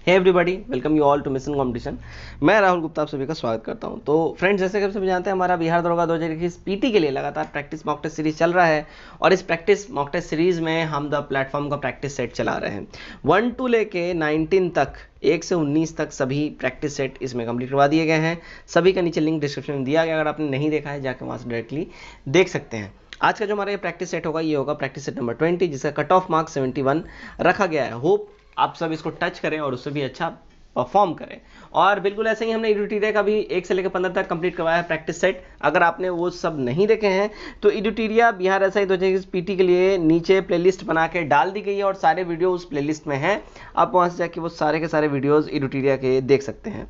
Hey everybody, welcome you all to mission competition. मैं राहुल गुप्ता आप सभी का स्वागत करता हूं। तो फ्रेंड्स, जैसे कि आप सभी जानते हैं, हमारा बिहार दरोगा 2021 पीटी के लिए लगातार प्रैक्टिस मॉक टेस्ट सीरीज चल रहा है और इस प्रैक्टिस मॉक टेस्ट सीरीज में हम द प्लेटफॉर्म का प्रैक्टिस सेट चला रहे हैं 1 to लेके 19 तक, 1 से 19 तक सभी प्रैक्टिस सेट इसमें कंप्लीट करवा दिए गए हैं। सभी का नीचे लिंक डिस्क्रिप्शन में दिया गया, अगर आपने नहीं देखा है जाकर वहाँ से डायरेक्टली देख सकते हैं। आज का जो हमारा ये प्रैक्टिस सेट होगा, ये होगा प्रैक्टिस सेट नंबर 20, जिसका कट ऑफ मार्क्स 71 रखा गया है। होप आप सब इसको टच करें और उससे भी अच्छा परफॉर्म करें। और बिल्कुल ऐसे ही हमने इडुटीरिया का भी 1 से लेकर 15 तक कंप्लीट करवाया है प्रैक्टिस सेट। अगर आपने वो सब नहीं देखे हैं तो इडुटीरिया बिहार एसआई 2021 पीटी के लिए नीचे प्लेलिस्ट बना के डाल दी गई है और सारे वीडियो उस प्लेलिस्ट में हैं। आप वहां से जाके वो सारे के सारे वीडियोस इडुटीरिया के देख सकते हैं।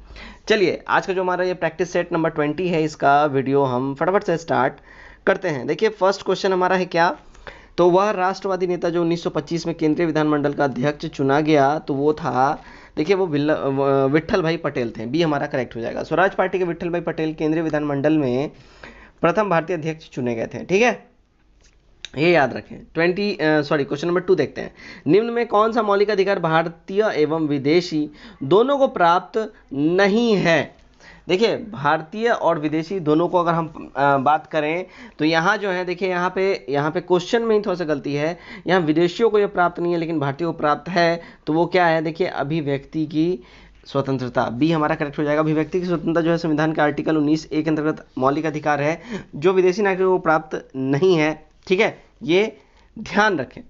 चलिए, आज का जो हमारा ये प्रैक्टिस सेट नंबर 20 है, इसका वीडियो हम फटाफट से स्टार्ट करते हैं। देखिए, फर्स्ट क्वेश्चन हमारा है क्या, तो वह राष्ट्रवादी नेता जो 1925 में केंद्रीय विधानमंडल का अध्यक्ष चुना गया, तो वो था, देखिए, वो विट्ठल भाई पटेल थे। बी हमारा करेक्ट हो जाएगा। स्वराज पार्टी के विट्ठल भाई पटेल केंद्रीय विधानमंडल में प्रथम भारतीय अध्यक्ष चुने गए थे। ठीक है, ये याद रखें। क्वेश्चन नंबर 2 देखते हैं। निम्न में कौन सा मौलिक अधिकार भारतीय एवं विदेशी दोनों को प्राप्त नहीं है? देखिए, भारतीय और विदेशी दोनों को अगर हम बात करें तो यहाँ जो है, देखिए, यहाँ पे क्वेश्चन में ही थोड़ा सा गलती है। यहाँ विदेशियों को ये प्राप्त नहीं है लेकिन भारतीयों को प्राप्त है, तो वो क्या है? देखिए, अभिव्यक्ति की स्वतंत्रता। बी हमारा करेक्ट हो जाएगा। अभिव्यक्ति की स्वतंत्रता जो है संविधान के आर्टिकल 19(a) के अंतर्गत मौलिक अधिकार है जो विदेशी नागरिकों को प्राप्त नहीं है। ठीक है, ये ध्यान रखें।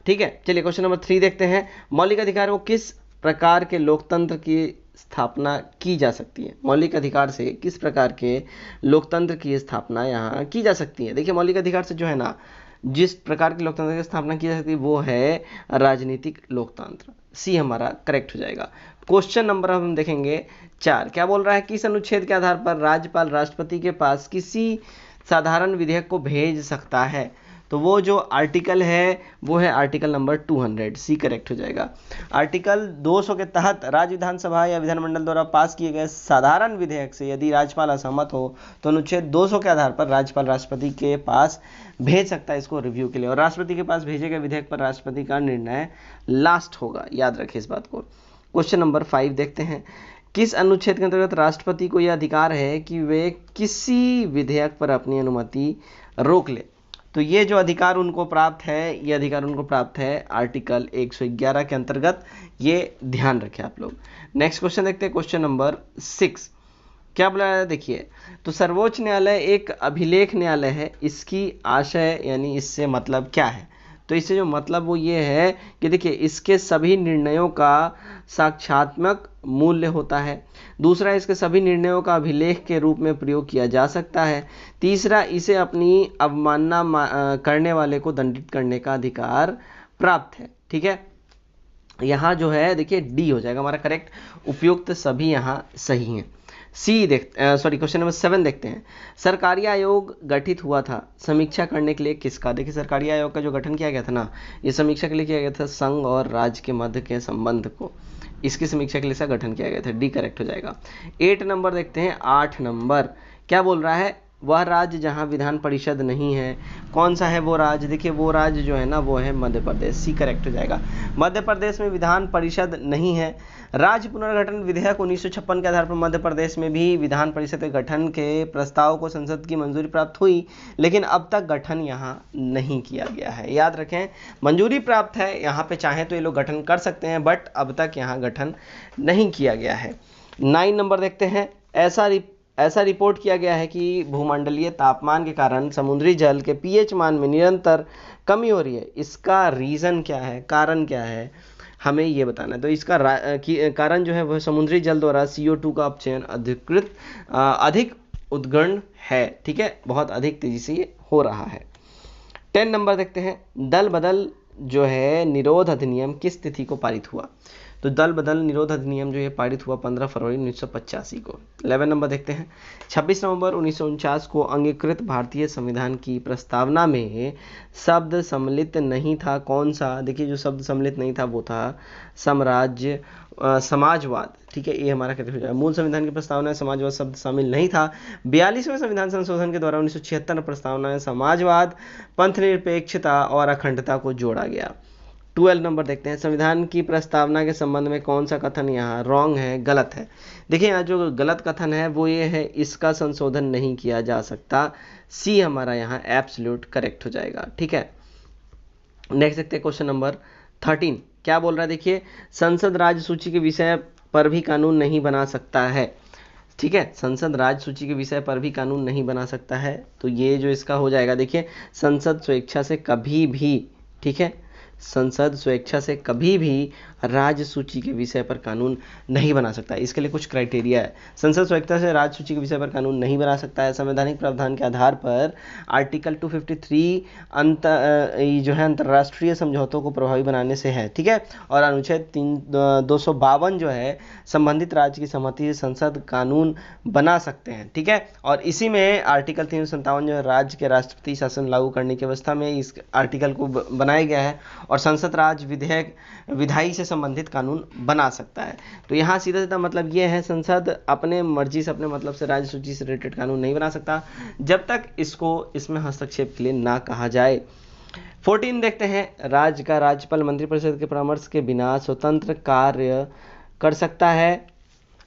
ठीक है, चलिए क्वेश्चन नंबर 3 देखते हैं। मौलिक अधिकार को किस प्रकार के लोकतंत्र की स्थापना की जा सकती है? मौलिक अधिकार से किस प्रकार के लोकतंत्र की स्थापना यहाँ की जा सकती है? देखिए, मौलिक अधिकार से जो है ना, जिस प्रकार के लोकतंत्र की स्थापना की जा सकती है वो है राजनीतिक लोकतंत्र। सी हमारा करेक्ट हो जाएगा। क्वेश्चन नंबर हम देखेंगे 4। क्या बोल रहा है? किस अनुच्छेद के आधार पर राज्यपाल राष्ट्रपति के पास किसी साधारण विधेयक को भेज सकता है? तो वो जो आर्टिकल है वो है आर्टिकल नंबर 200। सी करेक्ट हो जाएगा। आर्टिकल 200 के तहत राज्य विधानसभा या विधानमंडल द्वारा पास किए गए साधारण विधेयक से यदि राज्यपाल असहमत हो तो अनुच्छेद 200 के आधार पर राज्यपाल राष्ट्रपति के पास भेज सकता है इसको रिव्यू के लिए, और राष्ट्रपति के पास भेजे गए विधेयक पर राष्ट्रपति का निर्णय लास्ट होगा। याद रखिए इस बात को। क्वेश्चन नंबर 5 देखते हैं। किस अनुच्छेद के अंतर्गत राष्ट्रपति को यह अधिकार है कि वे किसी विधेयक पर अपनी अनुमति रोक ले? तो ये जो अधिकार उनको प्राप्त है, ये अधिकार उनको प्राप्त है आर्टिकल 111 के अंतर्गत। ये ध्यान रखें आप लोग। नेक्स्ट क्वेश्चन देखते हैं, क्वेश्चन नंबर 6। क्या बोला है? देखिए, तो सर्वोच्च न्यायालय एक अभिलेख न्यायालय है, इसकी आशय यानी इससे मतलब क्या है? तो इससे जो मतलब वो ये है कि देखिए, इसके सभी निर्णयों का साक्ष्यात्मक मूल्य होता है। दूसरा, इसके सभी निर्णयों का अभिलेख के रूप में प्रयोग किया जा सकता है। तीसरा, इसे अपनी अवमानना करने वाले को दंडित करने का अधिकार प्राप्त है। ठीक है, यहाँ जो है देखिए डी हो जाएगा हमारा करेक्ट। उपयुक्त सभी यहाँ सही हैं। क्वेश्चन नंबर 7 देखते हैं। सरकारी आयोग गठित हुआ था समीक्षा करने के लिए किसका? देखिए, सरकारी आयोग का जो गठन किया गया था ना, ये समीक्षा के लिए किया गया था संघ और राज्य के मध्य के संबंध को, इसकी समीक्षा के लिए इसका गठन किया गया था। डी करेक्ट हो जाएगा। 8 नंबर देखते हैं। 8 नंबर क्या बोल रहा है? वह राज्य जहां विधान परिषद नहीं है, कौन सा है वो राज्य? देखिए, वो राज्य जो है ना वो है मध्य प्रदेश। सी करेक्ट हो जाएगा। मध्य प्रदेश में विधान परिषद नहीं है। राज्य पुनर्गठन विधेयक 1956 के आधार पर मध्य प्रदेश में भी विधान परिषद के गठन के प्रस्ताव को संसद की मंजूरी प्राप्त हुई, लेकिन अब तक गठन यहाँ नहीं किया गया है। याद रखें, मंजूरी प्राप्त है, यहाँ पे चाहे तो ये लोग गठन कर सकते हैं, बट अब तक यहाँ गठन नहीं किया गया है। 9 नंबर देखते हैं। ऐसा रिपोर्ट किया गया है कि भूमंडलीय तापमान के कारण समुद्री जल के पीएच मान में निरंतर कमी हो रही है। इसका रीज़न क्या है, कारण क्या है, हमें ये बताना है। तो इसका कारण जो है वह समुद्री जल द्वारा CO2 का अपचयन अधिक उद्गण है। ठीक है, बहुत अधिक तेजी से ये हो रहा है। 10 नंबर देखते हैं। दल बदल जो है निरोध अधिनियम किस तिथि को पारित हुआ? तो दल बदल निरोध अधिनियम जो है पारित हुआ 15 फरवरी 1985 को। 11 नंबर देखते हैं। 26 नवंबर 1949 को अंगीकृत भारतीय संविधान की प्रस्तावना में शब्द सम्मिलित नहीं था, कौन सा? देखिए, जो शब्द सम्मिलित नहीं था वो था समाजवाद। ठीक है, ये हमारा कहते हो जाएगा। मूल संविधान की प्रस्तावना में समाजवाद शब्द शामिल नहीं था। 42वें संविधान संशोधन के द्वारा 1976 प्रस्तावना में समाजवाद, पंथ निरपेक्षता और अखंडता को जोड़ा गया। 12 नंबर देखते हैं, संविधान की प्रस्तावना के संबंध में कौन सा कथन यहाँ रॉन्ग है, गलत है। देखिए यहाँ जो गलत कथन है वो ये है, इसका संशोधन नहीं किया जा सकता। सी हमारा यहाँ एब्सोल्यूट करेक्ट हो जाएगा। ठीक है, नेक्स्ट देखते हैं क्वेश्चन नंबर 13 क्या बोल रहा है। देखिए, संसद राज्य सूची के विषय पर भी कानून नहीं बना सकता है। ठीक है, संसद राज्य सूची के विषय पर भी कानून नहीं बना सकता है, तो ये जो इसका हो जाएगा, देखिए संसद स्वेच्छा से कभी भी, ठीक है, संसद स्वेच्छा से कभी भी राज्य सूची के विषय पर कानून नहीं बना सकता। इसके लिए कुछ क्राइटेरिया है। संसद स्वेच्छा से राज्य सूची के विषय पर कानून नहीं बना सकता है संवैधानिक प्रावधान के आधार पर आर्टिकल 253 जो है अंतर्राष्ट्रीय समझौतों को प्रभावी बनाने से है। ठीक है, और अनुच्छेद 252 जो है संबंधित राज्य की सहमति से संसद कानून बना सकते हैं। ठीक है, और इसी में आर्टिकल 357 जो है राज्य के राष्ट्रपति शासन लागू करने की अवस्था में इस आर्टिकल को बनाया गया है, और संसद राज्य विधेयक विधायी से संबंधित कानून बना सकता है। तो यहाँ सीधा सीधा मतलब ये है, संसद अपने मर्जी से, अपने मतलब से राज्य सूची से रिलेटेड कानून नहीं बना सकता जब तक इसको इसमें हस्तक्षेप के लिए ना कहा जाए। 14 देखते हैं, राज्य का राज्यपाल मंत्रिपरिषद के परामर्श के बिना स्वतंत्र कार्य कर सकता है।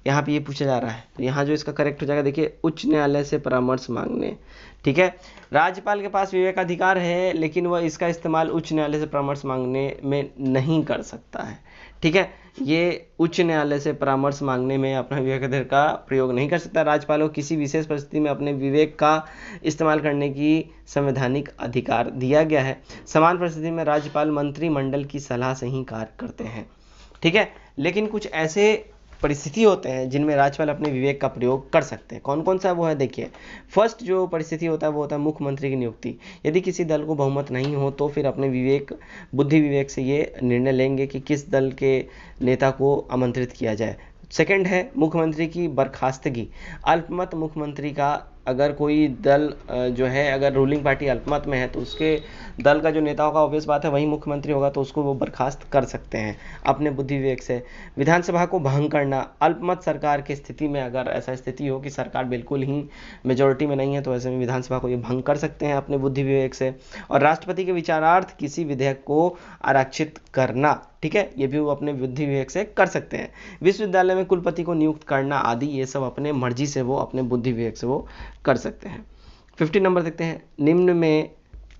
यहाँ पे ये पूछा जा रहा है, तो यहाँ जो इसका करेक्ट हो जाएगा, देखिए उच्च न्यायालय से परामर्श मांगने। ठीक है, राज्यपाल के पास विवेकाधिकार है, लेकिन वह इसका इस्तेमाल उच्च न्यायालय से परामर्श मांगने में नहीं कर सकता है। ठीक है, ये उच्च न्यायालय से परामर्श मांगने में अपना विवेकाधिकार का प्रयोग नहीं कर सकता। राज्यपाल को किसी विशेष परिस्थिति में अपने विवेक का इस्तेमाल करने की संवैधानिक अधिकार दिया गया है। समान परिस्थिति में राज्यपाल मंत्रिमंडल की सलाह से ही कार्य करते हैं। ठीक है, लेकिन कुछ ऐसे परिस्थिति होते हैं जिनमें राज्यपाल अपने विवेक का प्रयोग कर सकते हैं। कौन कौन सा वो है, देखिए फर्स्ट जो परिस्थिति होता है वो होता है मुख्यमंत्री की नियुक्ति। यदि किसी दल को बहुमत नहीं हो तो फिर अपने विवेक, बुद्धि विवेक से ये निर्णय लेंगे कि किस दल के नेता को आमंत्रित किया जाए। सेकंड है मुख्यमंत्री की बर्खास्तगी। अल्पमत मुख्यमंत्री का, अगर कोई दल जो है, अगर रूलिंग पार्टी अल्पमत में है तो उसके दल का जो नेता होगा, ऑब्वियस बात है वही मुख्यमंत्री होगा, तो उसको वो बर्खास्त कर सकते हैं अपने बुद्धि विवेक से। विधानसभा को भंग करना, अल्पमत सरकार की स्थिति में अगर ऐसा स्थिति हो कि सरकार बिल्कुल ही मेजोरिटी में नहीं है, तो ऐसे में विधानसभा को ये भंग कर सकते हैं अपने बुद्धि विवेक से। और राष्ट्रपति के विचारार्थ किसी विधेयक को आरक्षित करना, ठीक है, ये भी वो अपने बुद्धि विवेक से कर सकते हैं। विश्वविद्यालय में कुलपति को नियुक्त करना आदि, ये सब अपने मर्जी से वो, अपने बुद्धि विवेक से वो कर सकते हैं। 50 नंबर देखते हैं, निम्न में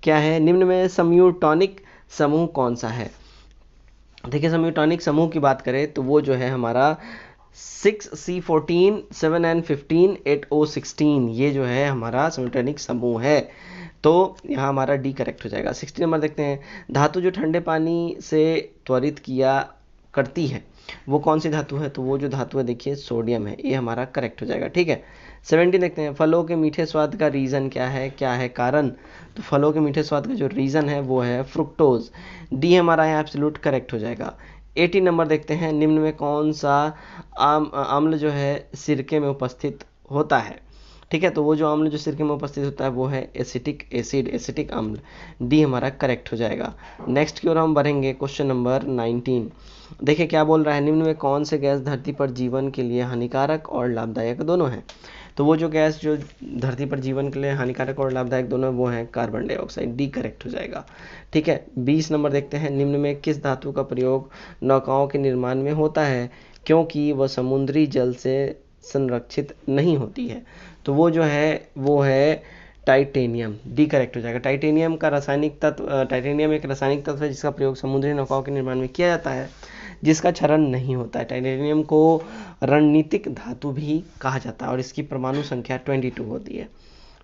क्या है, निम्न में समयूटॉनिक समूह कौन सा है। देखिए समयूटॉनिक समूह की बात करें तो वो जो है हमारा 6C14 7N15 8O16, ये जो है हमारा समयूटॉनिक समूह है, तो यहाँ हमारा डी करेक्ट हो जाएगा। 60 नंबर देखते हैं, धातु जो ठंडे पानी से त्वरित किया करती है वो कौन सी धातु है, तो वो जो धातु है देखिए सोडियम है, ये हमारा करेक्ट हो जाएगा। ठीक है, 70 देखते हैं, फलों के मीठे स्वाद का रीज़न क्या है कारण, तो फलों के मीठे स्वाद का जो रीज़न है वो है फ्रुक्टोज, डी हमारा यहाँ एब्सोल्यूट करेक्ट हो जाएगा। 80 नंबर देखते हैं, निम्न में कौन सा अम्ल जो है सिरके में उपस्थित होता है। ठीक है, तो वो जो अम्ल जो सिरके में उपस्थित होता है वो है एसिटिक एसिड, एसिटिक अम्ल, डी हमारा करेक्ट हो जाएगा। नेक्स्ट की ओर हम बढ़ेंगे, क्वेश्चन नंबर 19। देखिए क्या बोल रहा है, निम्न में कौन से गैस धरती पर जीवन के लिए हानिकारक और लाभदायक दोनों हैं, तो वो जो गैस जो धरती पर जीवन के लिए हानिकारक और लाभदायक दोनों वो हैं कार्बन डाइऑक्साइड, डी करेक्ट हो जाएगा। ठीक है, 20 नंबर देखते हैं, निम्न में किस धातु का प्रयोग नौकाओं के निर्माण में होता है क्योंकि वह समुद्री जल से संरक्षित नहीं होती है, तो वो जो है वो है टाइटेनियम, डी करेक्ट हो जाएगा। टाइटेनियम का रासायनिक तत्व, टाइटेनियम एक रासायनिक तत्व है जिसका प्रयोग समुद्री नौकाओं के निर्माण में किया जाता है, जिसका क्षरण नहीं होता है। टाइटेनियम को रणनीतिक धातु भी कहा जाता है और इसकी परमाणु संख्या 22 होती है।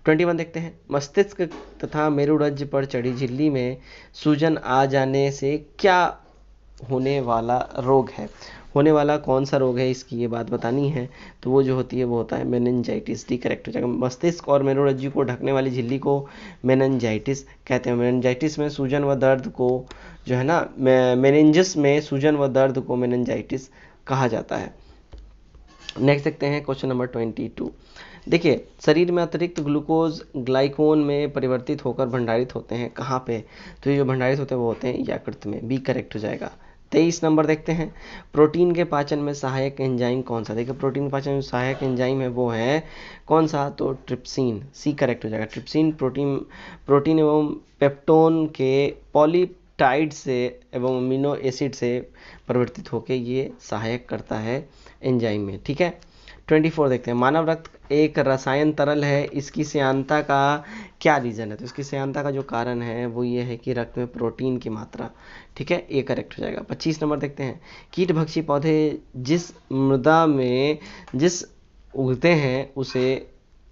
21 देखते हैं, मस्तिष्क तथा मेरुरज्ज पर चढ़ी झिल्ली में सूजन आ जाने से क्या होने वाला रोग है, होने वाला कौन सा रोग है इसकी ये बात बतानी है, तो वो जो होती है वो होता है मेनिंजाइटिस, डी करेक्ट हो जाएगा। मस्तिष्क और मेरुरज्जु को ढकने वाली झिल्ली को मेनिंजाइटिस कहते हैं। मेनिंजाइटिस में सूजन व दर्द को जो है ना, मेनिंजस में सूजन व दर्द को मेनिंजाइटिस कहा जाता है। नेक्स्ट देखते हैं क्वेश्चन नंबर 22। देखिए शरीर में अतिरिक्त ग्लूकोज ग्लाइकोन में परिवर्तित होकर भंडारित होते हैं कहाँ पे, तो ये जो भंडारित होते हैं वो होते हैं यकृत में, बी करेक्ट हो जाएगा। 23 नंबर देखते हैं, प्रोटीन के पाचन में सहायक एंजाइम कौन सा, देखिए प्रोटीन के पाचन में सहायक एंजाइम है वो है कौन सा, तो ट्रिप्सिन, सी करेक्ट हो जाएगा। ट्रिप्सिन प्रोटीन एवं पेप्टोन के पेप्टाइड से एवं अमीनो एसिड से परिवर्तित होकर ये सहायक करता है एंजाइम में। ठीक है, 24 देखते हैं। मानव रक्त एक रसायन तरल है, इसकी श्यानता का क्या रीजन है? तो इसकी श्यानता का जो कारण है वो ये है कि रक्त में प्रोटीन की मात्रा। ठीक है, ये करेक्ट हो जाएगा। 25 नंबर देखते हैं। कीटभक्षी पौधे जिस मृदा में जिस उगते हैं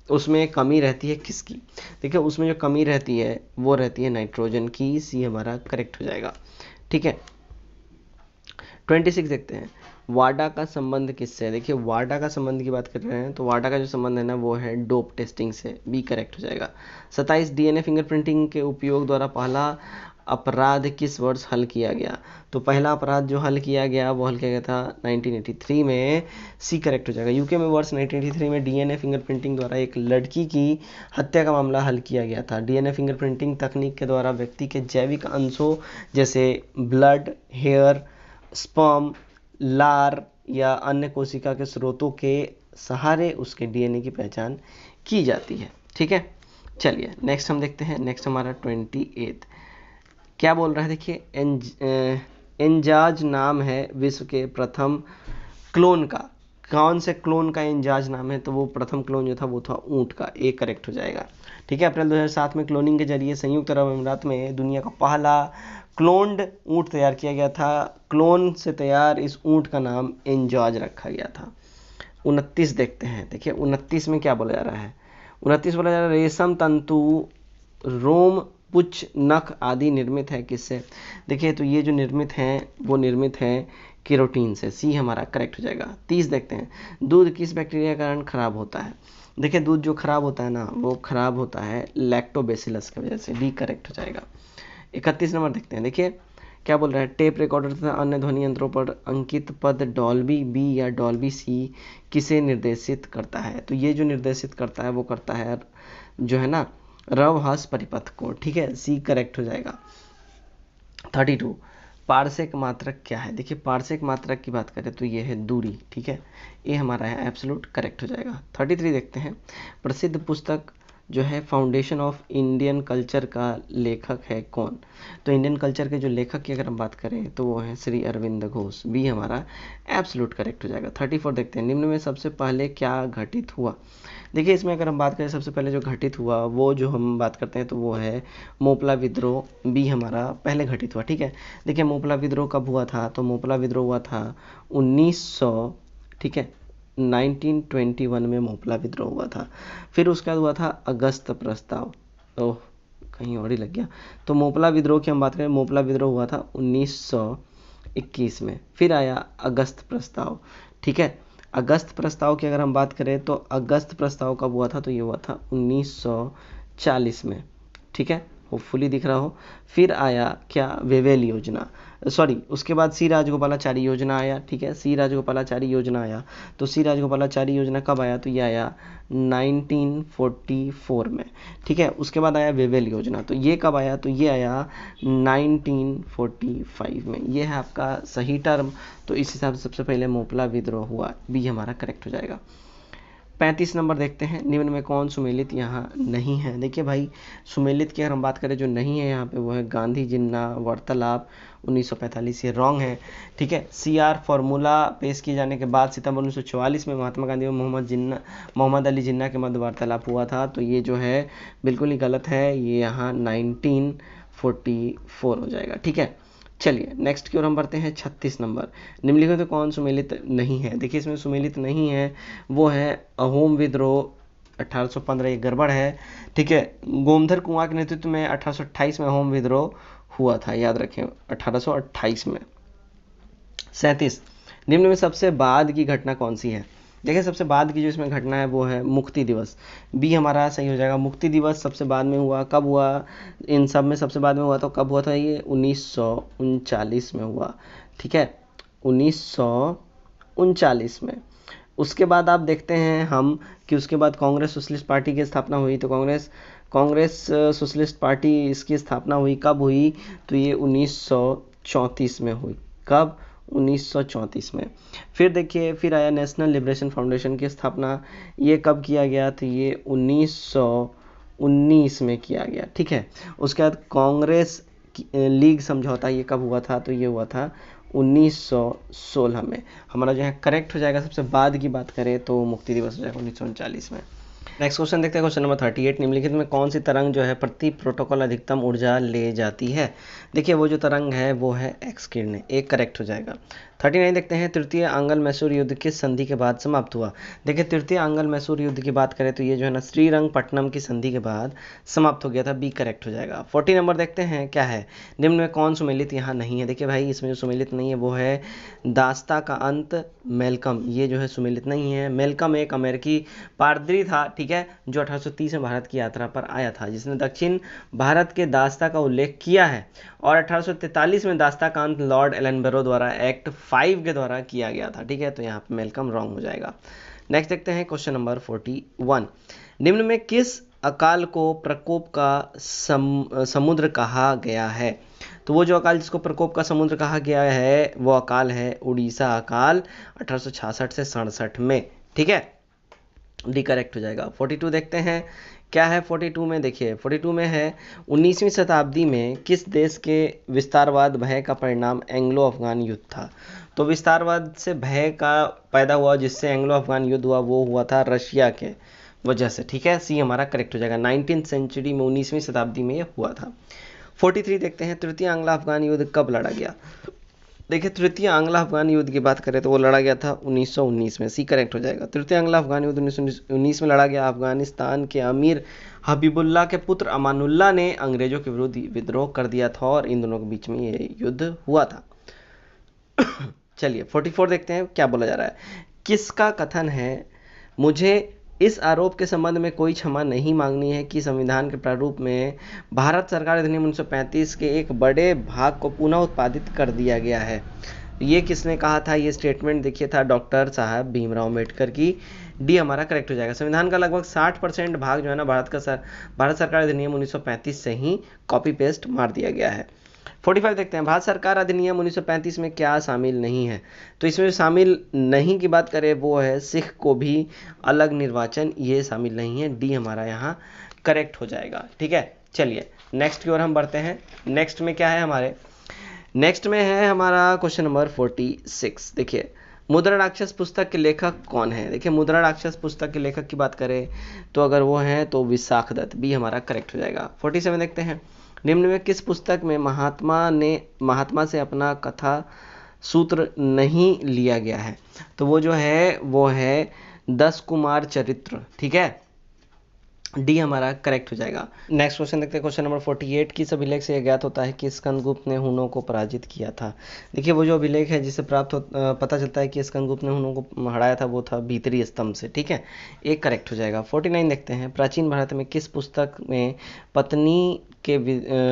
उसमें कमी रहती है किसकी? देखिए, उसमें जो कमी रहती है वो रहती है नाइट्रोजन की। सी हमारा करेक्ट हो जाएगा। ठीक है, 26 देखते हैं। वाडा का संबंध किससे है? देखिए, वाडा का संबंध की बात कर रहे हैं तो वाडा का जो संबंध है ना वो है डोप टेस्टिंग से। बी करेक्ट हो जाएगा। 27 डीएनए फिंगरप्रिंटिंग के उपयोग द्वारा पहला अपराध किस वर्ष हल किया गया? तो पहला अपराध जो हल किया गया वो हल किया गया था 1983 में। सी करेक्ट हो जाएगा। यूके में वर्ष 1983 में डीएनए फिंगरप्रिंटिंग द्वारा एक लड़की की हत्या का मामला हल किया गया था। डीएनए फिंगरप्रिंटिंग तकनीक के द्वारा व्यक्ति के जैविक अंशों जैसे ब्लड, हेयर, स्पर्म, लार या अन्य कोशिका के स्रोतों के सहारे उसके डीएनए की पहचान की जाती है। ठीक है, चलिए नेक्स्ट हम देखते हैं। नेक्स्ट हमारा 28 क्या बोल रहा है? देखिए, एंजाज नाम है विश्व के प्रथम क्लोन का। कौन से क्लोन का एंजाज नाम है? तो वो प्रथम क्लोन जो था वो था ऊंट का। ए करेक्ट हो जाएगा। ठीक है, अप्रैल 2007 में क्लोनिंग के जरिए संयुक्त अरब अमीरात में दुनिया का पहला क्लोन्ड ऊंट तैयार किया गया था। क्लोन से तैयार इस ऊंट का नाम एंजाज रखा गया था। 29 देखते हैं। देखिए, 29 में क्या बोला जा रहा है? 29 बोला जा रहा है रेशम तंतु, रोम, पुच्छ, नख आदि निर्मित है किससे? देखिए, तो ये जो निर्मित हैं वो निर्मित हैं केरोटीन से। सी हमारा करेक्ट हो जाएगा। 30 देखते हैं। दूध किस बैक्टीरिया के कारण खराब होता है? देखिए, दूध जो खराब होता है ना वो खराब होता है लैक्टोबैसिलस की वजह से। डी करेक्ट हो जाएगा। 31 नंबर देखते हैं। देखिए क्या बोल रहा है? टेप रिकॉर्डर तथा अन्य ध्वनि यंत्रों पर अंकित पद डॉल्बी बी या डॉल्बी सी किसे निर्देशित करता है? तो ये जो निर्देशित करता है वो करता है जो है ना रवहस परिपथ को। ठीक है, सी करेक्ट हो जाएगा। 32 पार्सेक मात्रक क्या है? देखिए, पार्सेक मात्रक की बात करें तो ये है दूरी। ठीक है, ये हमारा है एब्सोल्यूट करेक्ट हो जाएगा। 33 देखते हैं। प्रसिद्ध पुस्तक जो है फाउंडेशन ऑफ इंडियन कल्चर का लेखक है कौन? तो इंडियन कल्चर के जो लेखक की अगर हम बात करें तो वो है श्री अरविंद घोष। बी हमारा एब्सोल्यूट करेक्ट हो जाएगा। 34 देखते हैं। निम्न में सबसे पहले क्या घटित हुआ? देखिए, इसमें अगर हम बात करें सबसे पहले जो घटित हुआ वो जो हम बात करते हैं तो वो है मोपला विद्रोह। बी हमारा पहले घटित हुआ। ठीक है, देखिए मोपला विद्रोह कब हुआ था? तो मोपला विद्रोह हुआ था 1900, ठीक है 1921 में मोपला विद्रोह हुआ था। फिर उसके बाद हुआ था अगस्त प्रस्ताव। ओह, कहीं और ही लग गया। तो मोपला विद्रोह की हम बात करें, मोपला विद्रोह हुआ था 1921 में। फिर आया अगस्त प्रस्ताव। ठीक है, अगस्त प्रस्ताव की अगर हम बात करें तो अगस्त प्रस्ताव कब हुआ था? तो ये हुआ था 1940 में। ठीक है, होपफुली दिख रहा हो। फिर आया क्या? वेवेल योजना, सॉरी उसके बाद सी राजगोपालाचारी योजना आया। ठीक है, सी राजगोपालाचारी योजना आया। तो सी राजगोपालाचारी योजना कब आया? तो ये आया 1944 में। ठीक है, उसके बाद आया वेवेल योजना। तो ये कब आया? तो ये आया 1945 में। ये है आपका सही टर्म। तो इस हिसाब से सबसे पहले मोपला विद्रोह हुआ। बी हमारा करेक्ट हो जाएगा। 35 नंबर देखते हैं। निम्न में कौन सुमेलित यहाँ नहीं है? देखिए भाई, सुमेलित की अगर हम बात करें जो नहीं है यहाँ पे वो है गांधी जिन्ना वार्तालाप 1945। ये रॉन्ग है। ठीक है, CR फॉर्मूला पेश किए जाने के बाद सितंबर 1944 में महात्मा गांधी और मोहम्मद अली जिन्ना के मध्य वार्तालाप हुआ था। तो ये जो है बिल्कुल ही गलत है। ये यहाँ 1944 हो जाएगा। ठीक है, चलिए नेक्स्ट की ओर हम बढ़ते हैं। 36 नंबर। निम्नलिखित में कौन सुमेलित नहीं है? देखिए, इसमें सुमेलित नहीं है वो है अहोम विद्रोह 1815। ये गड़बड़ है। ठीक है, गोमधर कुआं के नेतृत्व में 1828 में अहोम विद्रोह हुआ था, याद रखें 1828 में। 37 निम्न में सबसे बाद की घटना कौन सी है? देखिए, सबसे बाद की जो इसमें घटना है वो है मुक्ति दिवस। बी हमारा सही हो जाएगा। मुक्ति दिवस सबसे बाद में हुआ। कब हुआ? इन सब में सबसे बाद में हुआ तो कब हुआ था? ये 1939 में हुआ। ठीक है, 1939 में। उसके बाद आप देखते हैं हम कि उसके बाद कांग्रेस सोशलिस्ट पार्टी की स्थापना हुई। तो कांग्रेस सोशलिस्ट पार्टी इसकी स्थापना हुई कब हुई? तो ये 1934 में हुई। कब? 1934 में। फिर देखिए, फिर आया नेशनल लिबरेशन फाउंडेशन की स्थापना। ये कब किया गया? तो ये 1919 में किया गया। ठीक है, उसके बाद कांग्रेस लीग समझौता ये कब हुआ था, तो ये हुआ था 1916 में। हमारा जो है करेक्ट हो जाएगा, सबसे बाद की बात करें तो मुक्ति दिवस हो जाएगा 1939 में। नेक्स्ट क्वेश्चन देखते हैं, क्वेश्चन नंबर 38, निम्नलिखित में कौन सी तरंग जो है प्रति प्रोटोकॉल अधिकतम ऊर्जा ले जाती है। देखिए वो जो तरंग है वो है एक्स किरणें, एक करेक्ट हो जाएगा। 39 देखते हैं, तृतीय आंगल मैसूर युद्ध किस संधि के बाद समाप्त हुआ। देखिए तृतीय आंगल मैसूर युद्ध की बात करें तो ये जो है ना श्रीरंगपट्टनम की संधि के बाद समाप्त हो गया था, बी करेक्ट हो जाएगा। 40 नंबर देखते हैं क्या है, निम्न में कौन सुमेलित यहाँ नहीं है। देखिए भाई इसमें जो सुमेलित नहीं है वो है दास्ता का अंत मेलकम, ये जो है सुमेलित नहीं है। मेलकम एक अमेरिकी पादरी था, ठीक है, जो 1830 में भारत की यात्रा पर आया था, जिसने दक्षिण भारत के दास्ता का उल्लेख किया है, और 1843 में दास्ता का अंत लॉर्ड एलनबरो द्वारा एक्ट 5 के द्वारा किया गया था, ठीक है, तो यहाँ पे मेलकम रॉन्ग हो जाएगा। नेक्स्ट देखते हैं क्वेश्चन नंबर 41, निम्न में किस अकाल को प्रकोप का समुद्र कहा गया है। तो वो जो अकाल जिसको प्रकोप का समुद्र कहा गया है वो अकाल है उड़ीसा अकाल 1866 से 67 में, ठीक है, डी करेक्ट हो जाएगा। 42 देखते हैं क्या है 42 में। देखिए 42 में है 19वीं शताब्दी में किस देश के विस्तारवाद भय का परिणाम एंग्लो अफगान युद्ध था। तो विस्तारवाद से भय का पैदा हुआ जिससे एंग्लो अफगान युद्ध हुआ, वो हुआ था रशिया के वजह से, ठीक है, सी हमारा करेक्ट हो जाएगा। 19th सेंचुरी में 19वीं शताब्दी में ये हुआ था। 43 देखते हैं, तृतीय आंग्लो अफगान युद्ध कब लड़ा गया। देखिए तृतीय आंग्लो अफगान युद्ध की बात करें तो वो लड़ा गया था 1919 में, सी करेक्ट हो जाएगा। तृतीय आंग्लो अफगान युद्ध 1919 में लड़ा गया। अफगानिस्तान के अमीर हबीबुल्ला के पुत्र अमानुल्लाह ने अंग्रेजों के विरुद्ध विद्रोह कर दिया था और इन दोनों के बीच में ये युद्ध हुआ था। चलिए 44 देखते हैं क्या बोला जा रहा है। किसका कथन है, मुझे इस आरोप के संबंध में कोई क्षमा नहीं मांगनी है कि संविधान के प्रारूप में भारत सरकार अधिनियम 1935 के एक बड़े भाग को पुनः उत्पादित कर दिया गया है। ये किसने कहा था, ये स्टेटमेंट देखिए था डॉक्टर साहब भीमराव अम्बेडकर की, डी हमारा करेक्ट हो जाएगा। संविधान का लगभग 60% भाग जो है ना भारत सरकार अधिनियम 1935 से ही कॉपी पेस्ट मार दिया गया है। 45 देखते हैं, भारत सरकार अधिनियम 1935 में क्या शामिल नहीं है। तो इसमें जो शामिल नहीं की बात करें वो है सिख को भी अलग निर्वाचन, ये शामिल नहीं है, डी हमारा यहाँ करेक्ट हो जाएगा, ठीक है। चलिए नेक्स्ट की ओर हम बढ़ते हैं। नेक्स्ट में क्या है हमारे, नेक्स्ट में है हमारा क्वेश्चन नंबर 46। देखिए मुद्रा राक्षस पुस्तक के लेखक कौन है। देखिए मुद्रा राक्षस पुस्तक के लेखक की बात करें तो अगर वो हैं तो विशाख दत्त, बी हमारा करेक्ट हो जाएगा। 47 देखते हैं, निम्न में किस पुस्तक में महात्मा से अपना कथा सूत्र नहीं लिया गया है। तो वो जो है वो है 10 कुमार चरित्र, ठीक है, डी हमारा करेक्ट हो जाएगा। नेक्स्ट क्वेश्चन देखते हैं, क्वेश्चन नंबर 48, किस अभिलेख से यह ज्ञात होता है कि स्कंदगुप्त ने हुनों को पराजित किया था। देखिए वो जो अभिलेख है जिससे पता चलता है कि स्कंदगुप्त ने हुनों को हराया था वो था भीतरी स्तंभ से, ठीक है, एक करेक्ट हो जाएगा। 49 देखते हैं, प्राचीन भारत में किस पुस्तक में पत्नी के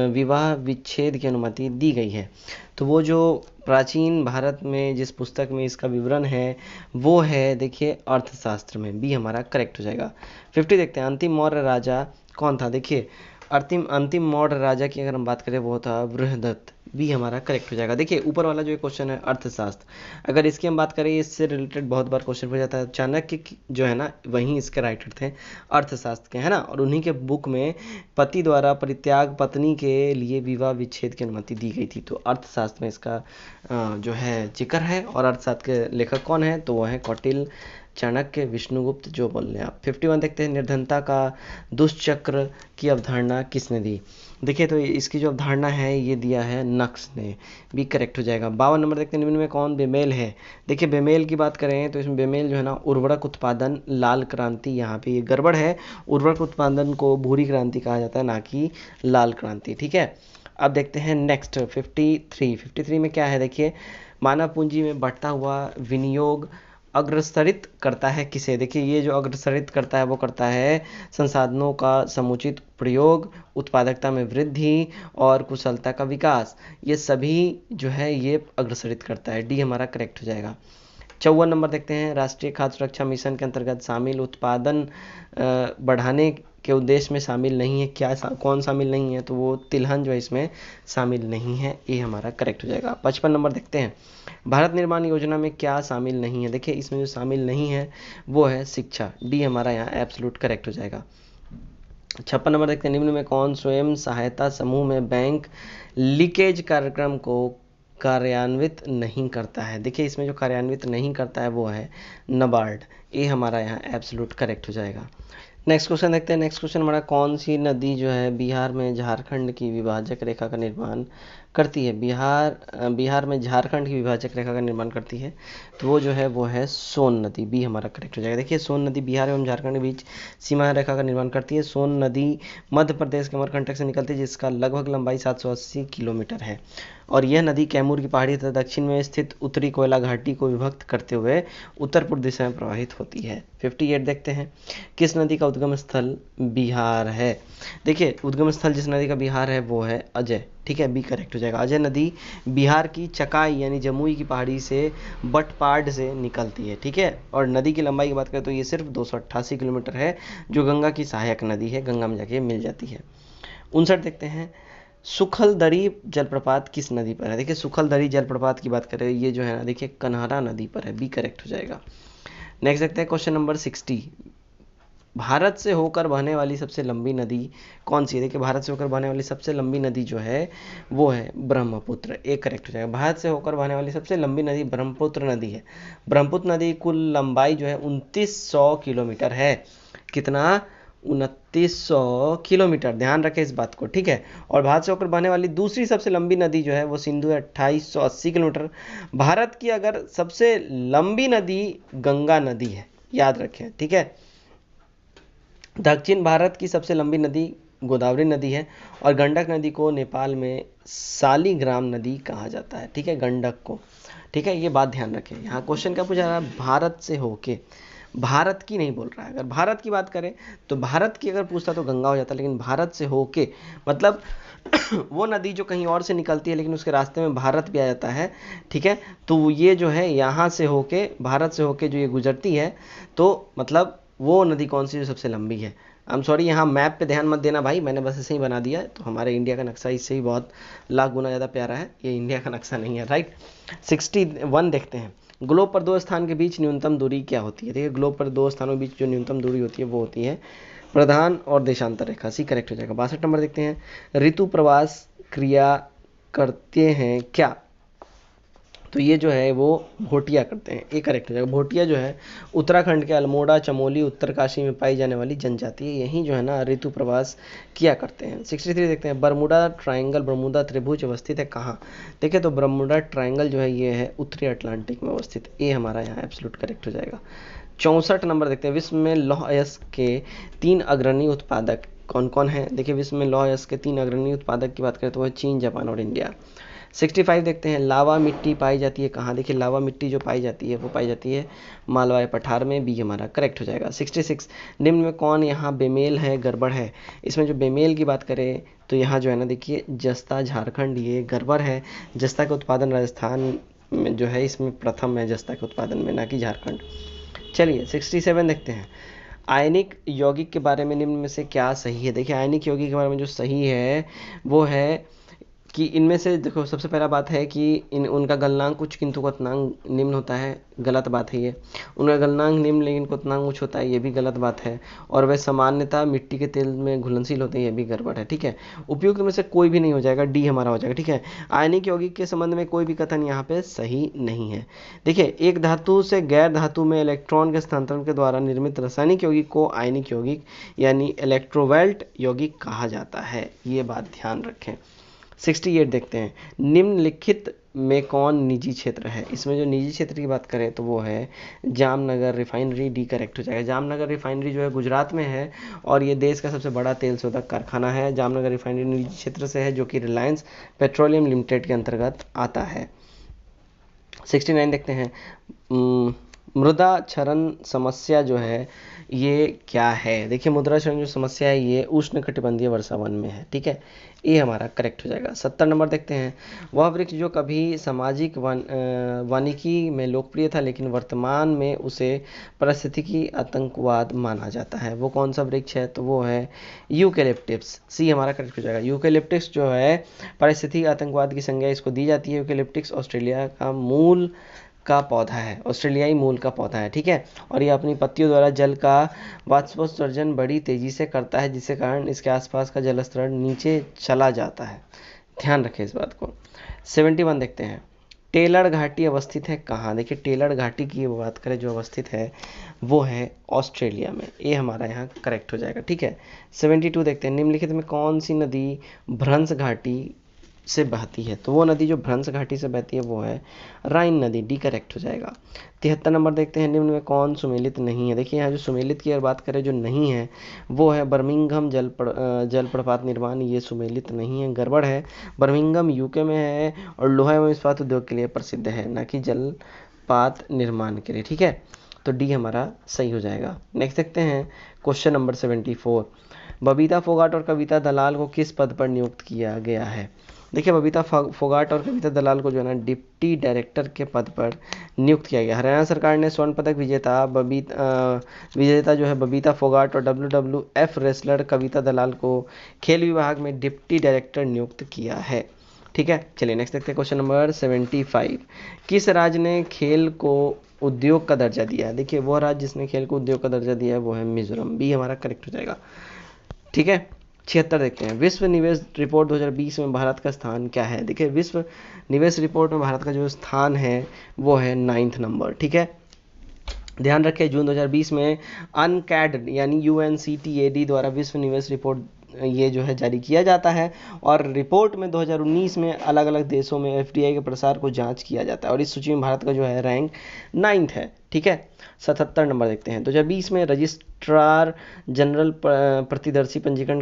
विवाह विच्छेद की अनुमति दी गई है। तो वो जो प्राचीन भारत में जिस पुस्तक में इसका विवरण है वो है देखिए अर्थशास्त्र में, बी हमारा करेक्ट हो जाएगा। 50 देखते हैं, अंतिम मौर्य राजा कौन था। देखिए अंतिम मौर्य राजा की अगर हम बात करें वो था बृहदत्त, बी हमारा करेक्ट हो जाएगा। देखिए ऊपर वाला जो क्वेश्चन है अर्थशास्त्र, अगर इसकी हम बात करें इससे रिलेटेड बहुत बार क्वेश्चन हो जाता है। चाणक्य जो है ना वहीं इसके राइटर थे अर्थशास्त्र के, है ना, और उन्हीं के बुक में पति द्वारा परित्याग पत्नी के लिए विवाह विच्छेद की अनुमति दी गई थी। तो अर्थशास्त्र में इसका जो है जिक्र है, और अर्थशास्त्र के लेखक कौन है तो वो है कौटिल्य, चाणक्य, विष्णुगुप्त, जो बोल रहे हैं आप। 51 देखते हैं, निर्धनता का दुष्चक्र की अवधारणा किसने दी। देखिए तो इसकी जो अवधारणा है ये दिया है नक्स ने, भी करेक्ट हो जाएगा। 52 नंबर देखते हैं, निम्न में कौन बेमेल है। देखिए बेमेल की बात करें तो इसमें बेमेल जो है ना उर्वरक उत्पादन लाल क्रांति, यहाँ पे ये गड़बड़ है, उर्वरक उत्पादन को भूरी क्रांति कहा जाता है ना कि लाल क्रांति, ठीक है। अब देखते हैं नेक्स्ट 53 में क्या है। देखिए मानव पूंजी में बढ़ता हुआ विनियोग अग्रसरित करता है किसे। देखिए ये जो अग्रसरित करता है वो करता है संसाधनों का समुचित प्रयोग, उत्पादकता में वृद्धि और कुशलता का विकास, ये सभी जो है ये अग्रसरित करता है, डी हमारा करेक्ट हो जाएगा। 54 नंबर देखते हैं, राष्ट्रीय खाद्य सुरक्षा मिशन के अंतर्गत शामिल उत्पादन बढ़ाने के उद्देश्य में शामिल नहीं है, कौन शामिल नहीं है, तो वो तिलहन जो है इसमें शामिल नहीं है, ये हमारा करेक्ट हो जाएगा। 55 नंबर देखते हैं, भारत निर्माण योजना में क्या शामिल नहीं है। देखिए इसमें जो शामिल नहीं है वो है शिक्षा, डी हमारा यहाँ एब्सोल्यूट करेक्ट हो जाएगा। 56 नंबर देखते हैं, निम्न में कौन स्वयं सहायता समूह में बैंक लीकेज कार्यक्रम को कार्यान्वित नहीं करता है। देखिए इसमें जो कार्यान्वित नहीं करता है वो है नबार्ड। ये हमारा यहाँ एब्सोल्यूट करेक्ट हो जाएगा। नेक्स्ट क्वेश्चन देखते हैं। नेक्स्ट क्वेश्चन हमारा, कौन सी नदी जो है बिहार में झारखंड की विभाजक रेखा का निर्माण करती है। बिहार में झारखंड की विभाजक रेखा का निर्माण करती है, तो वो है सोन नदी। बी हमारा करेक्ट हो जाएगा। देखिए सोन नदी बिहार एवं झारखंड के बीच सीमा रेखा का निर्माण करती है। सोन नदी मध्य प्रदेश के अमरकंटक से निकलती है, जिसका लगभग लंबाई 780 किलोमीटर है, और यह नदी कैमूर की पहाड़ी तथा दक्षिण में स्थित उत्तरी कोयला घाटी को विभक्त करते हुए उत्तर पूर्व दिशा में प्रवाहित होती है। 58 देखते हैं, किस नदी का उद्गम स्थल बिहार है। देखिए उद्गम स्थल जिस नदी का बिहार है वो है अजय। ठीक है, बी करेक्ट हो जाएगा। अजय नदी बिहार की चकाई यानी जमुई की पहाड़ी से बटपाड़ से निकलती है। ठीक है, और नदी की लंबाई की बात करें तो ये सिर्फ 288 किलोमीटर है, जो गंगा की सहायक नदी है, गंगा में जाके मिल जाती है। 59 देखते हैं, सुखलदरी जलप्रपात किस नदी पर है। देखिए सुखलदरी जलप्रपात की बात करें, ये जो है ना देखिए कन्हारा नदी पर है। बी करेक्ट हो जाएगा। नेक्स्ट देखते हैं क्वेश्चन नंबर 60, भारत से होकर बहने वाली सबसे लंबी नदी कौन सी है। देखिए भारत से होकर बहने वाली सबसे लंबी नदी जो है वो है ब्रह्मपुत्र। एक करेक्ट हो जाएगा। भारत से होकर बहने वाली सबसे लंबी नदी ब्रह्मपुत्र नदी है। ब्रह्मपुत्र नदी कुल लंबाई जो है 2900 किलोमीटर है। कितना? 2900 किलोमीटर। ध्यान रखें इस बात को। ठीक है, और भारत से होकर बहने वाली दूसरी सबसे लंबी नदी जो है वो सिंधु है, 2880 किलोमीटर। भारत की अगर सबसे लंबी नदी गंगा नदी है, याद रखें। ठीक है, दक्षिण भारत की सबसे लंबी नदी गोदावरी नदी है, और गंडक नदी को नेपाल में शालिग्राम नदी कहा जाता है। ठीक है, गंडक को। ठीक है, ये बात ध्यान रखें। यहाँ क्वेश्चन क्या पूछा रहा है, भारत से होके, भारत की नहीं बोल रहा है। अगर भारत की बात करें तो भारत की अगर पूछता तो गंगा हो जाता, लेकिन भारत से होके मतलब वो नदी जो कहीं और से निकलती है लेकिन उसके रास्ते में भारत भी आ जाता है। ठीक है, तो ये जो है यहाँ से होके, भारत से होके जो ये गुजरती है, तो मतलब वो नदी कौन सी जो सबसे लंबी है। आई एम सॉरी, यहाँ मैप पे ध्यान मत देना भाई, मैंने बस ऐसे ही बना दिया है। तो हमारे इंडिया का नक्शा इससे ही बहुत लाख गुना ज़्यादा प्यारा है, ये इंडिया का नक्शा नहीं है। राइट। 61 देखते हैं, ग्लोब पर दो स्थान के बीच न्यूनतम दूरी क्या होती है। देखिए ग्लोब पर दो स्थानों के बीच जो न्यूनतम दूरी होती है वो होती है प्रधान और देशांतर रेखा। सी करेक्ट हो जाएगा। 62 नंबर देखते हैं, ऋतु प्रवास क्रिया करते हैं क्या। तो ये जो है वो भोटिया करते हैं। ये करेक्ट हो जाएगा। भोटिया जो है उत्तराखंड के अल्मोड़ा, चमोली, उत्तरकाशी में पाई जाने वाली जनजाति है। यही जो है ना ऋतु प्रवास किया करते हैं। 63 देखते हैं, बरमुडा ट्रायंगल, बरमुडा त्रिभुज अवस्थित है कहाँ। देखिए तो बरमुडा ट्रायंगल जो है ये है उत्तरी अटलांटिक में अवस्थित। ये हमारा यहाँ एब्सोल्यूट करेक्ट हो जाएगा। 64 नंबर देखते हैं, विश्व में लौह अयस्क के 3 अग्रणी उत्पादक कौन कौन है। देखिए विश्व में लौह अयस्क के 3 अग्रणी उत्पादक की बात करें तो वह चीन, जापान और इंडिया। 65 देखते हैं, लावा मिट्टी पाई जाती है कहाँ। देखिए लावा मिट्टी जो पाई जाती है वो पाई जाती है मालवाय पठार में। बी हमारा करेक्ट हो जाएगा। 66, निम्न में कौन यहाँ बेमेल है, गड़बड़ है। इसमें जो बेमेल की बात करें तो यहाँ जो है ना देखिए जस्ता झारखंड ये गड़बड़ है। जस्ता का उत्पादन राजस्थान में जो है इसमें प्रथम है, जस्ता के उत्पादन में, ना कि झारखंड। चलिए 67 देखते हैं, आयनिक यौगिक के बारे में निम्न में से क्या सही है। देखिए आयनिक यौगिक के बारे में जो सही है वो है कि इनमें से देखो सबसे पहला बात है कि उनका गलनांक उच्च किंतु क्वथनांक निम्न होता है। गलत बात है ये। उनका गलनांक निम्न लेकिन क्वथनांक उच्च होता है, ये भी गलत बात है। और वह सामान्यतः मिट्टी के तेल में घुलनशील होते हैं, ये भी गड़बड़ है। ठीक है, उपयुक्त में से कोई भी नहीं हो जाएगा, डी हमारा हो जाएगा। ठीक है, आयनिक यौगिक के संबंध में कोई भी कथन यहाँ पे सही नहीं है। देखिए एक धातु से गैर धातु में इलेक्ट्रॉन के स्थानांतरण के द्वारा निर्मित रासायनिक यौगिक को आयनिक यौगिक यानी इलेक्ट्रोवैल्ट यौगिक कहा जाता है, ये बात ध्यान रखें। 68 देखते हैं, निम्नलिखित में कौन निजी क्षेत्र है। इसमें जो निजी क्षेत्र की बात करें तो वो है जामनगर रिफाइनरी। डी करेक्ट हो जाएगा। जामनगर रिफाइनरी जो है गुजरात में है और ये देश का सबसे बड़ा तेल शोधक कारखाना है। जामनगर रिफाइनरी निजी क्षेत्र से है जो कि रिलायंस पेट्रोलियम लिमिटेड के अंतर्गत आता है। 69 देखते हैं, मृदा क्षरण समस्या जो है ये क्या है। देखिए मुद्रा क्षरण जो समस्या है ये उष्णकटिबंधीय वर्षा वन में है। ठीक है, ये हमारा करेक्ट हो जाएगा। 70 नंबर देखते हैं, वह वृक्ष जो कभी सामाजिक वानिकी में लोकप्रिय था लेकिन वर्तमान में उसे पारिस्थितिकी आतंकवाद माना जाता है, वो कौन सा वृक्ष है। तो वो है यूकेलिप्टिस। सी हमारा करेक्ट हो जाएगा। यूकेलिप्टिस जो है पारिस्थितिकी आतंकवाद की संज्ञा इसको दी जाती है। यूकेलिप्टिस ऑस्ट्रेलिया का मूल का पौधा है, ऑस्ट्रेलियाई मूल का पौधा है, ठीक है। और ये अपनी पत्तियों द्वारा जल का वाष्पोत्सर्जन बड़ी तेजी से करता है, जिसके कारण इसके आसपास का जल स्तर नीचे चला जाता है। ध्यान रखें इस बात को। 71 देखते हैं, टेलर घाटी अवस्थित है कहाँ? देखिए टेलर घाटी की बात करें जो अवस्थित है वो है ऑस्ट्रेलिया में। ये हमारा यहाँ करेक्ट हो जाएगा, ठीक है। 72 देखते हैं, निम्नलिखित में कौन सी नदी भ्रंश घाटी से बहती है? तो वो नदी जो भ्रंश घाटी से बहती है वो है राइन नदी, डी करेक्ट हो जाएगा। 73 नंबर देखते हैं, निम्न में कौन सुमेलित नहीं है? देखिए यहाँ जो सुमेलित की अगर बात करें जो नहीं है वो है बर्मिंघम जलप्रपात निर्माण, ये सुमेलित नहीं है, गड़बड़ है। बर्मिंघम यूके में है और लोहा एवं इस्पात उद्योग के लिए प्रसिद्ध है, न कि जलपात निर्माण के लिए, ठीक है। तो डी हमारा सही हो जाएगा। नेक्स्ट देखते हैं क्वेश्चन नंबर 74, बबीता फोगाट और कविता दलाल को किस पद पर नियुक्त किया गया है? देखिए बबीता फोगाट और कविता दलाल को जो है ना डिप्टी डायरेक्टर के पद पर नियुक्त किया गया। हरियाणा सरकार ने स्वर्ण पदक विजेता जो है बबीता फोगाट और WWF रेसलर कविता दलाल को खेल विभाग में डिप्टी डायरेक्टर नियुक्त किया है, ठीक है। चलिए नेक्स्ट देखते हैं क्वेश्चन नंबर 75, किस राज्य ने खेल को उद्योग का दर्जा दिया है? देखिए वो राज्य जिसने खेल को उद्योग का दर्जा दिया है वो है मिजोरम, बी हमारा करेक्ट हो जाएगा, ठीक है। 76 देखते हैं, विश्व निवेश रिपोर्ट 2020 में भारत का स्थान क्या है? देखिए विश्व निवेश रिपोर्ट में भारत का जो स्थान है वो है 9th नंबर, ठीक है। ध्यान रखें जून 2020 में अनकैड यानी UNCTAD द्वारा विश्व निवेश रिपोर्ट ये जो है जारी किया जाता है और रिपोर्ट में 2019 में अलग अलग देशों में FDI के प्रसार को जांच किया जाता है और इस सूची में भारत का जो है रैंक 9th है, ठीक है। 77 नंबर देखते हैं, 2020 में रजिस्ट्रार जनरल प्रतिदर्शी पंजीकरण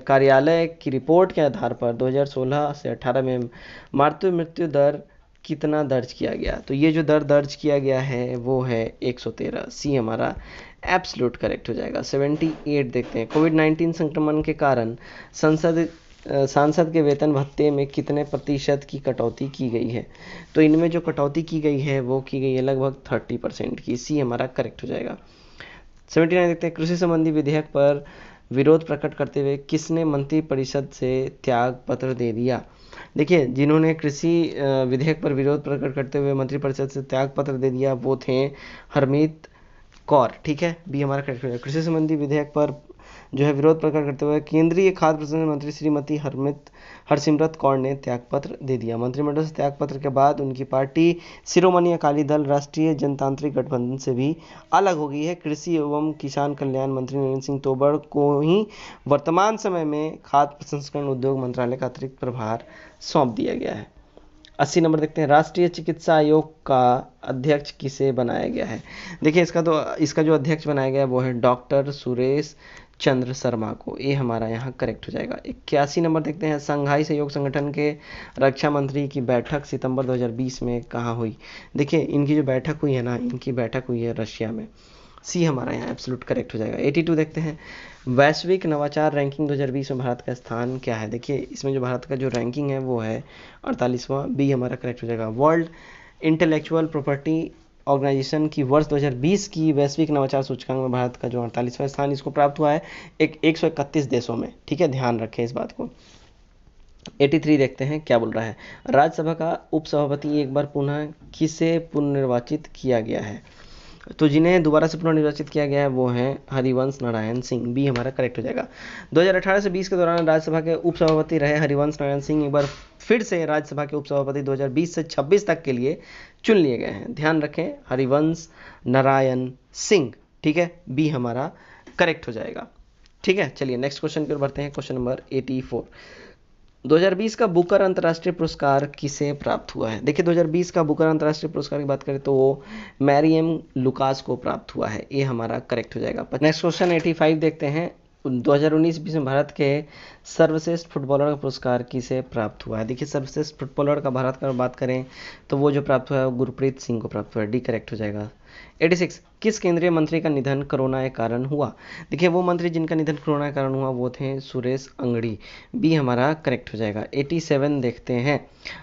कार्यालय की रिपोर्ट के आधार पर 2016 से 18 में मृत्यु दर कितना दर्ज किया गया? तो ये जो दर दर्ज किया गया है वो है 113, सी हमारा एब्सोल्यूट करेक्ट हो जाएगा। 78 देखते हैं, कोविड-19 संक्रमण के कारण सांसद के वेतन भत्ते में कितने प्रतिशत की कटौती की गई है? तो इनमें जो कटौती की गई है वो की गई है लगभग 30% की, सी हमारा करेक्ट हो जाएगा। 79 देखते हैं, कृषि संबंधी विधेयक पर विरोध प्रकट करते हुए किसने मंत्रिपरिषद से त्याग पत्र दे दिया? देखिए जिन्होंने कृषि विधेयक पर विरोध प्रकट करते हुए मंत्रिपरिषद से त्याग पत्र दे दिया वो थे हरमीत कौर, ठीक है, बी हमारा करेक्ट हो जाएगा। कृषि संबंधी विधेयक पर जो है विरोध प्रकट करते हुए केंद्रीय खाद्य प्रसंस्करण मंत्री श्रीमती हरसिमरत कौर ने त्यागपत्र दे दिया। मंत्रिमंडल से त्यागपत्र के बाद उनकी पार्टी शिरोमणि अकाली दल राष्ट्रीय जनतांत्रिक गठबंधन से भी अलग हो गई है। कृषि एवं किसान कल्याण मंत्री नरेंद्र सिंह तोमर को ही वर्तमान समय में खाद्य प्रसंस्करण उद्योग मंत्रालय का अतिरिक्त प्रभार सौंप दिया गया है। 80 नंबर देखते हैं, राष्ट्रीय चिकित्सा आयोग का अध्यक्ष किसे बनाया गया है? देखिए इसका जो अध्यक्ष बनाया गया है वो है डॉक्टर सुरेश चंद्र शर्मा को, ये हमारा यहाँ करेक्ट हो जाएगा। 81 नंबर देखते हैं, संघाई सहयोग संगठन के रक्षा मंत्री की बैठक सितंबर 2020 में कहाँ हुई? देखिए इनकी जो बैठक हुई है ना, इनकी बैठक हुई है रशिया में, सी हमारा यहाँ एब्सोल्यूट करेक्ट हो जाएगा। 82 देखते हैं, वैश्विक नवाचार रैंकिंग 2020 में भारत का स्थान क्या है? देखिए इसमें जो भारत का जो रैंकिंग है वो है 48वां, बी हमारा करेक्ट हो जाएगा। वर्ल्ड इंटेलेक्चुअल प्रॉपर्टी ऑर्गेनाइजेशन की वर्ष 2020 की वैश्विक नवाचार सूचकांक में भारत का जो 48वां स्थान इसको प्राप्त हुआ है 131 देशों में, ठीक है, ध्यान रखें इस बात को। 83 देखते हैं क्या बोल रहा है, राज्यसभा का उपसभापति एक बार पुनः किसे पुनर्निर्वाचित किया गया है? तो जिन्हें दोबारा से पुनर्निर्वाचित किया गया है वो हैं हरिवंश नारायण सिंह, बी हमारा करेक्ट हो जाएगा। 2018 से 20 के दौरान राज्यसभा के उपसभापति रहे हरिवंश नारायण सिंह एक बार फिर से राज्यसभा के उपसभापति 2020 से 26 तक के लिए चुन लिए गए हैं। ध्यान रखें हरिवंश नारायण सिंह, ठीक है, बी हमारा करेक्ट हो जाएगा, ठीक है। चलिए नेक्स्ट क्वेश्चन की ओर बढ़ते हैं, क्वेश्चन नंबर 84, 2020 का बुकर अंतर्राष्ट्रीय पुरस्कार किसे प्राप्त हुआ है? देखिए 2020 का बुकर अंतर्राष्ट्रीय पुरस्कार की बात करें तो वो मैरियम लुकास को प्राप्त हुआ है, ये हमारा करेक्ट हो जाएगा। नेक्स्ट क्वेश्चन 85 देखते हैं, 2019-20 में भारत के सर्वश्रेष्ठ फुटबॉलर का पुरस्कार किसे प्राप्त हुआ है? देखिए सर्वश्रेष्ठ फुटबॉलर का भारत का बात करें तो वो जो प्राप्त हुआ है वो गुरप्रीत सिंह को प्राप्त हुआ है, डी करेक्ट हो जाएगा। 86 किस केंद्रीय मंत्री का निधन कोरोना के कारण हुआ? देखिए वो मंत्री जिनका निधन कोरोना के कारण हुआ वो थे सुरेश अंगड़ी, बी हमारा करेक्ट हो जाएगा। 87 देखते हैं,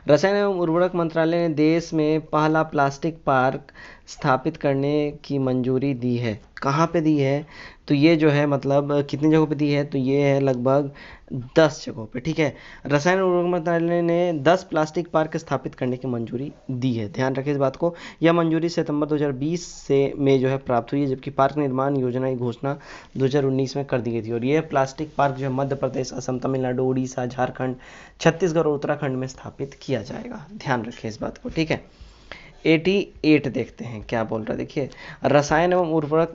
रसायन एवं उर्वरक मंत्रालय ने देश में पहला प्लास्टिक पार्क स्थापित करने की मंजूरी दी है। कहाँ पे दी है? तो ये जो है मतलब कितनी जगहों पे दी है? तो ये है लगभग 10 जगहों पे, ठीक है। रसायन और उर्वरक मंत्रालय ने 10 प्लास्टिक पार्क स्थापित करने की मंजूरी दी है, ध्यान रखें इस बात को। यह मंजूरी सितंबर 2020 से में जो है प्राप्त हुई है, जबकि पार्क निर्माण योजना की घोषणा 2019 में कर दी गई थी। और यह प्लास्टिक पार्क जो है मध्य प्रदेश, असम, तमिलनाडु, उड़ीसा, झारखंड, छत्तीसगढ़ और उत्तराखंड में स्थापित किया जाएगा, ध्यान रखें इस बात को, ठीक है। 88 देखते हैं क्या बोल रहा है, देखिए। रसायन एवं उर्वरक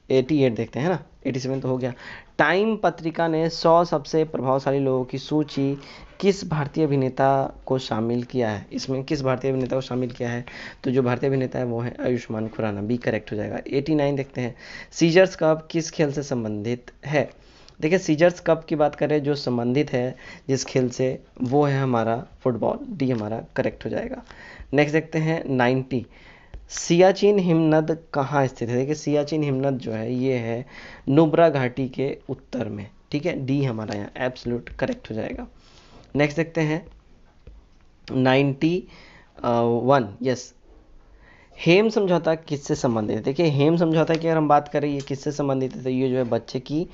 88 देखते हैं ना, 87 तो हो गया। टाइम पत्रिका ने 100 सबसे प्रभावशाली लोगों की सूची किस भारतीय अभिनेता को शामिल किया है? इसमें किस भारतीय अभिनेता को शामिल किया है? तो जो भारतीय अभिनेता है वो है आयुष्मान खुराना, बी करेक्ट हो जाएगा। 89 देखते हैं। सीजर्स कप किस खेल से संबंधित है? देखिए सीजर्स कप की बात करें, जो संबंधित है जिस खेल से, वो है हमारा फुटबॉल, डी हमारा करेक्ट हो जाएगा। नेक्स्ट देखते हैं 90। सियाचिन हिमनद कहाँ स्थित है? देखिए सियाचिन हिमनद जो है ये है नुब्रा घाटी के उत्तर में, ठीक है, डी हमारा यहाँ एब्सोल्यूट करेक्ट हो जाएगा। नेक्स्ट देखते हैं 91। यस, हेम समझौता किससे संबंधित है? देखिए हेम समझौता की अगर हम बात करें ये किससे संबंधित है, तो ये जो है बच्चे की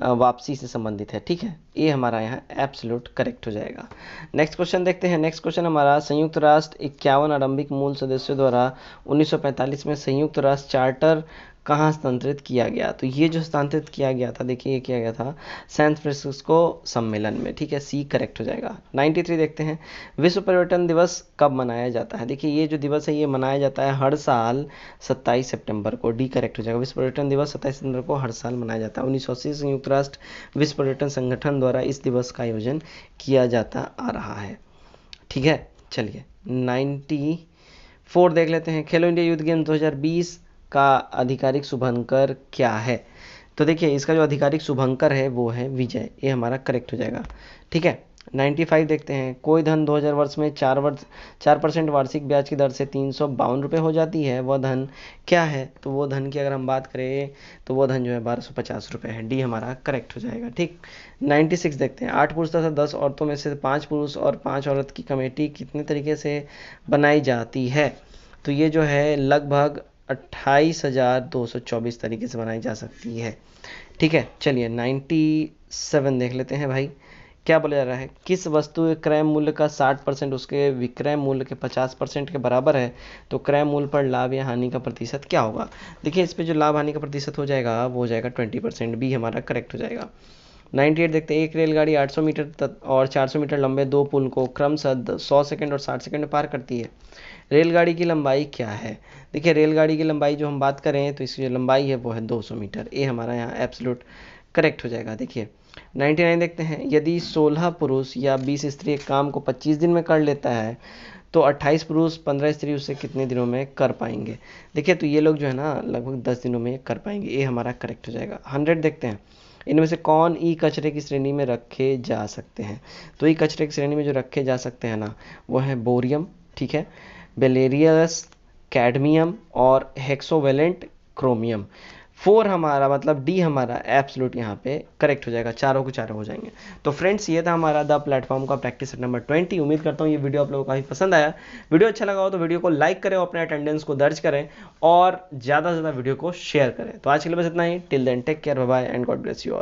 वापसी से संबंधित है, ठीक है, ये हमारा यहाँ एब्सोल्यूट करेक्ट हो जाएगा। नेक्स्ट क्वेश्चन देखते हैं। नेक्स्ट क्वेश्चन हमारा, संयुक्त राष्ट्र 51 आरंभिक मूल सदस्यों द्वारा 1945 में संयुक्त राष्ट्र चार्टर कहाँ हस्तांतरित किया गया? तो ये जो हस्तांतरित किया गया था, देखिए ये किया गया था सैन फ्रांसिस्को सम्मेलन में, ठीक है, सी करेक्ट हो जाएगा। 93 देखते हैं। विश्व पर्यटन दिवस कब मनाया जाता है? देखिए ये जो दिवस है ये मनाया जाता है हर साल 27 सितंबर को, डी करेक्ट हो जाएगा। विश्व पर्यटन दिवस 27 सितंबर को हर साल मनाया जाता है। 1980 संयुक्त राष्ट्र विश्व पर्यटन संगठन द्वारा इस दिवस का आयोजन किया जाता आ रहा है, ठीक है। चलिए 94 देख लेते हैं। खेलो इंडिया यूथ गेम 2020 का आधिकारिक शुभंकर क्या है? तो देखिए इसका जो आधिकारिक शुभंकर है वो है विजय, ये हमारा करेक्ट हो जाएगा, ठीक है। 95 देखते हैं। कोई धन 2000 वर्ष में 4% वार्षिक ब्याज की दर से 352 रुपये हो जाती है, वह धन क्या है? तो वो धन की अगर हम बात करें तो वो धन जो है 1250 रुपये है, डी हमारा करेक्ट हो जाएगा, ठीक। 96 देखते हैं। 8 पुरुष तथा 10 औरतों में से 5 पुरुष और 5 औरत की कमेटी कितने तरीके से बनाई जाती है? तो ये जो है लगभग 28,224 तरीके से बनाई जा सकती है, ठीक है। चलिए 97 देख लेते हैं भाई। क्या बोला जा रहा है? किस वस्तु के क्रय मूल्य का 60% उसके विक्रय मूल्य के 50% के बराबर है, तो क्रय मूल्य पर लाभ या हानि का प्रतिशत क्या होगा? देखिए इस पे जो लाभ हानि का प्रतिशत हो जाएगा वो हो जाएगा 20%, बी हमारा करेक्ट हो जाएगा। 98 देखते हैं। एक रेलगाड़ी 800 मीटर और 400 मीटर लंबे दो पुल को क्रमशः 100 सेकंड और 60 सेकंड में पार करती है। रेलगाड़ी की लंबाई क्या है? देखिए रेलगाड़ी की लंबाई जो हम बात करें तो इसकी जो लंबाई है वो है 200 मीटर, ये हमारा यहाँ एब्सोल्यूट करेक्ट हो जाएगा। देखिए 99 देखते हैं। यदि 16 पुरुष या 20 स्त्री एक काम को 25 दिन में कर लेता है तो 28 पुरुष 15 स्त्री उसे कितने दिनों में कर पाएंगे? देखिए तो ये लोग जो है ना लगभग 10 दिनों में कर पाएंगे, ये हमारा करेक्ट हो जाएगा। 100 देखते हैं। इनमें से कौन ई कचरे की श्रेणी में रखे जा सकते हैं? तो ई कचरे की श्रेणी में जो रखे जा सकते हैं ना वो है बोरियम, ठीक है, बेलेरियस, कैडमियम और हेक्सोवेलेंट क्रोमियम। 4 हमारा मतलब डी हमारा एब्सोल्यूट यहाँ पे करेक्ट हो जाएगा, चारों के चारों हो जाएंगे। तो फ्रेंड्स ये था हमारा द प्लेटफॉर्म का प्रैक्टिस सेट नंबर 20। उम्मीद करता हूँ ये वीडियो आप लोगों को काफ़ी पसंद आया। वीडियो अच्छा लगा हो तो वीडियो को लाइक करें और अपने अटेंडेंस को दर्ज करें और ज़्यादा से ज़्यादा वीडियो को शेयर करें। तो आज के लिए बस इतना ही। Till then take care, bye bye and God bless you all.